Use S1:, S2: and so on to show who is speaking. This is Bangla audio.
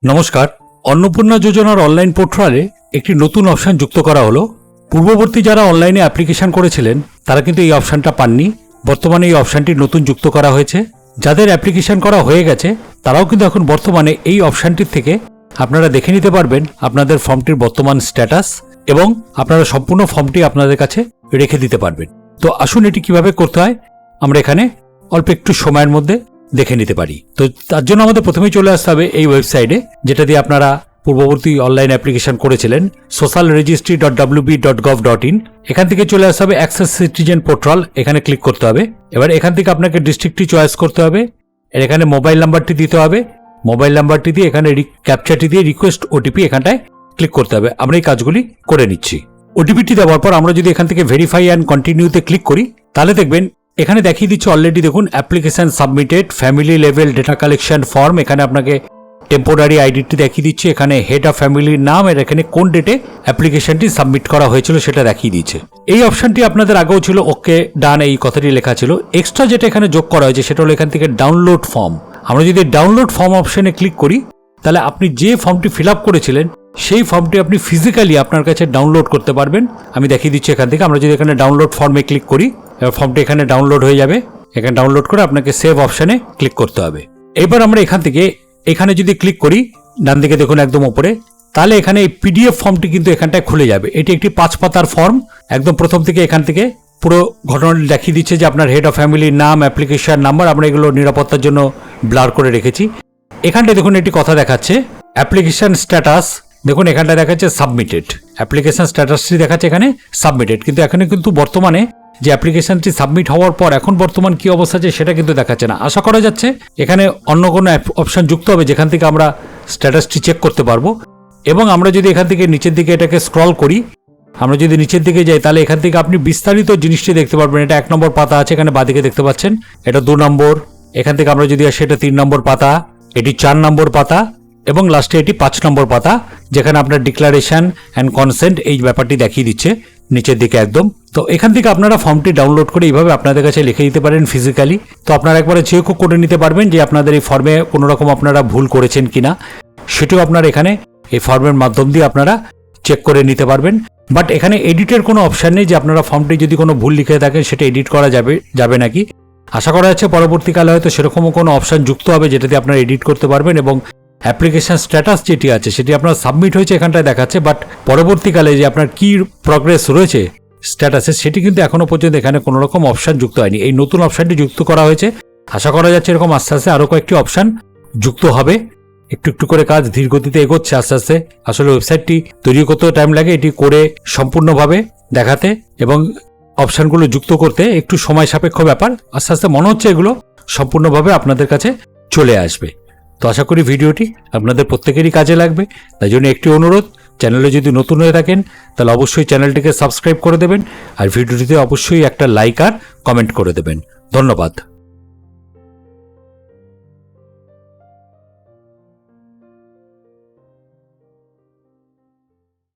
S1: নমস্কার। অন্নপূর্ণা যোজনার অনলাইন পোর্টালে একটি নতুন অপশন যুক্ত করা হলো। পূর্ববর্তী যারা অনলাইনে অ্যাপ্লিকেশন করেছিলেন তারা কিন্তু এই অপশনটা পাননি। বর্তমানে এই অপশনটি নতুন যুক্ত করা হয়েছে। যাদের অ্যাপ্লিকেশন করা হয়ে গেছে তারাও কিন্তু এখন বর্তমানে এই অপশনটির থেকে আপনারা দেখে নিতে পারবেন আপনাদের ফর্মটির বর্তমান স্ট্যাটাস এবং আপনারা সম্পূর্ণ ফর্মটি আপনাদের কাছে রেখে দিতে পারবেন। তো আসুন এটি কিভাবে করতে হয় আমরা এখানে অল্প একটু সময়ের মধ্যে দেখে নিতে পারি। তো তার জন্য আমাদের প্রথমেই চলে আসতে হবে এই ওয়েবসাইটে, যেটা দিয়ে আপনারা পূর্ববর্তী অনলাইন অ্যাপ্লিকেশন করেছিলেন, socialregistry.wb.gov.in। এখান থেকে চলে আসতে হবে অ্যাক্সেস সিটিজেন পোর্টাল, এখানে ক্লিক করতে হবে। এবার এখান থেকে আপনাকে ডিস্ট্রিক্টটি চয়েস করতে হবে, এখানে মোবাইল নাম্বারটি দিতে হবে। মোবাইল নাম্বারটি দিয়ে এখানে ক্যাপচারটি দিয়ে রিকোয়েস্ট ওটিপি এখানটায় ক্লিক করতে হবে। আমরা এই কাজগুলি করে নিচ্ছি। ওটিপিটি দেওয়ার পর আমরা যদি এখান থেকে ভেরিফাই অ্যান্ড কন্টিনিউতে ক্লিক করি তাহলে দেখবেন এখানে দেখিয়ে দিচ্ছে অলরেডি। দেখুন application submitted, family level data collection form. এখানে আপনাকে টেম্পোরারি আইডিটি দেখিয়ে দিচ্ছে, এখানে হেড অফ ফ্যামিলির নাম, এর এখানে কোন ডেটে অ্যাপ্লিকেশনটি সাবমিট করা হয়েছিল সেটা দেখিয়ে দিচ্ছে। এই অপশনটি আপনাদের আগেও ছিল, ওকে ডান এই কথাটি লেখা ছিল। এক্সট্রা যেটা এখানে যোগ করা হয়েছে সেটা হলো এখান থেকে ডাউনলোড ফর্ম। আমরা যদি ডাউনলোড ফর্ম অপশনে ক্লিক করি তাহলে আপনি যে ফর্মটি ফিল আপ করেছিলেন সেই ফর্মটি আপনি ফিজিক্যালি আপনার কাছে ডাউনলোড করতে পারবেন। আমি দেখিয়ে দিচ্ছি এখান থেকে। আমরা যদি এখানে ডাউনলোড ফর্মে ক্লিক করি এবার ফর্মটি এখানে ডাউনলোড হয়ে যাবে। এখানে ডাউনলোড করে আপনাকে সেভ অপশনে ক্লিক করতে হবে। এবার আমরা এখান থেকে এখানে যদি ক্লিক করি ডান দিকে দেখুন একদম উপরে, তাহলে এখানে এই পিডিএফ ফর্মটি কিন্তু এখানটায় খুলে যাবে। এটি একটি 5 পাতার ফর্ম। একদম প্রথম থেকে এখান থেকে পুরো ঘটনাটি দেখিয়ে দিচ্ছে যে আপনার হেড অফ ফ্যামিলির নাম, অ্যাপ্লিকেশন নাম্বার। আমরা এগুলো নিরাপত্তার জন্য ব্লার করে রেখেছি। এখানটায় দেখুন একটি কথা দেখাচ্ছে অ্যাপ্লিকেশন স্ট্যাটাস। দেখুন এখানটা দেখাচ্ছে সাবমিটেড, অ্যাপ্লিকেশন স্ট্যাটাসটি দেখাচ্ছে এখানে সাবমিটেড, কিন্তু এখানে কিন্তু বর্তমানে যে অ্যাপ্লিকেশনটি সাবমিট হওয়ার পর এখন বর্তমান কি অবস্থা আছে সেটা কিন্তু দেখাচ্ছে না। আশা করা যাচ্ছে এখানে অন্য কোনো অপশন যুক্ত হবে যেখান থেকে আমরা স্ট্যাটাসটি চেক করতে পারবো। এবং আমরা যদি এখান থেকে নিচের দিকে এটাকে স্ক্রল করি, আমরা যদি নিচের দিকে যাই তাহলে এখান থেকে আপনি বিস্তারিত জিনিসটি দেখতে পারবেন। এটা 1 নম্বর পাতা আছে, এখানে বাঁদিকে দেখতে পাচ্ছেন। এটা 2 নম্বর। এখান থেকে আমরা যদি আসি এটা 3 নম্বর পাতা, এটি 4 নম্বর পাতা এবং লাস্টে এটি 5 নম্বর পাতা, যেখানে আপনার ডিক্লারেশন অ্যান্ড কনসেন্ট এই ব্যাপারটি দেখিয়ে দিচ্ছে নিচের দিকে একদম। তো এখান থেকে আপনারা ফর্মটি ডাউনলোড করে এইভাবে আপনাদের কাছে লিখে দিতে পারেন ফিজিক্যালি। তো আপনারা একবারে চেকও করে নিতে পারবেন যে আপনাদের এই ফর্মে কোনো রকম আপনারা ভুল করেছেন কিনা, সেটিও আপনারা এখানে এই ফর্মের মাধ্যম দিয়ে আপনারা চেক করে নিতে পারবেন। বাট এখানে এডিটের কোনো অপশান নেই যে আপনারা ফর্মটি যদি কোনো ভুল লিখে থাকেন সেটা এডিট করা যাবে নাকি। আশা করা যাচ্ছে পরবর্তীকালে হয়তো সেরকমও কোনো অপশান যুক্ত হবে যেটাতে আপনারা এডিট করতে পারবেন এবং অ্যাপ্লিকেশন স্ট্যাটাস যেটি আছে সেটি আপনার সাবমিট হয়েছে এখানটায় দেখাচ্ছে, বাট পরবর্তীকালে যে আপনার কি প্রগ্রেস রয়েছে স্ট্যাটাসে সেটি কিন্তু এখনো পর্যন্ত এখানে কোনো রকম অপশান যুক্ত হয়নি। এই নতুন অপশানটি যুক্ত করা হয়েছে। আশা করা যাচ্ছে এরকম আস্তে আস্তে আরও কয়েকটি অপশান যুক্ত হবে। একটু একটু করে কাজ ধীর গতিতে এগোচ্ছে আস্তে আস্তে। আসলে ওয়েবসাইটটি তৈরি করতেও টাইম লাগে, এটি করে সম্পূর্ণভাবে দেখাতে এবং অপশানগুলো যুক্ত করতে একটু সময় সাপেক্ষ ব্যাপার। আস্তে আস্তে মনে হচ্ছে এগুলো সম্পূর্ণভাবে আপনাদের কাছে চলে আসবে। তো আশা করি ভিডিওটি আপনাদের প্রত্যেকেরই কাজে লাগবে। তাই জন্য একটি অনুরোধ, চ্যানেলে যদি নতুন হয়ে থাকেন তাহলে অবশ্যই চ্যানেলটিকে সাবস্ক্রাইব করে দেবেন আর ভিডিওটিতে অবশ্যই একটা লাইক আর কমেন্ট করে দেবেন। ধন্যবাদ।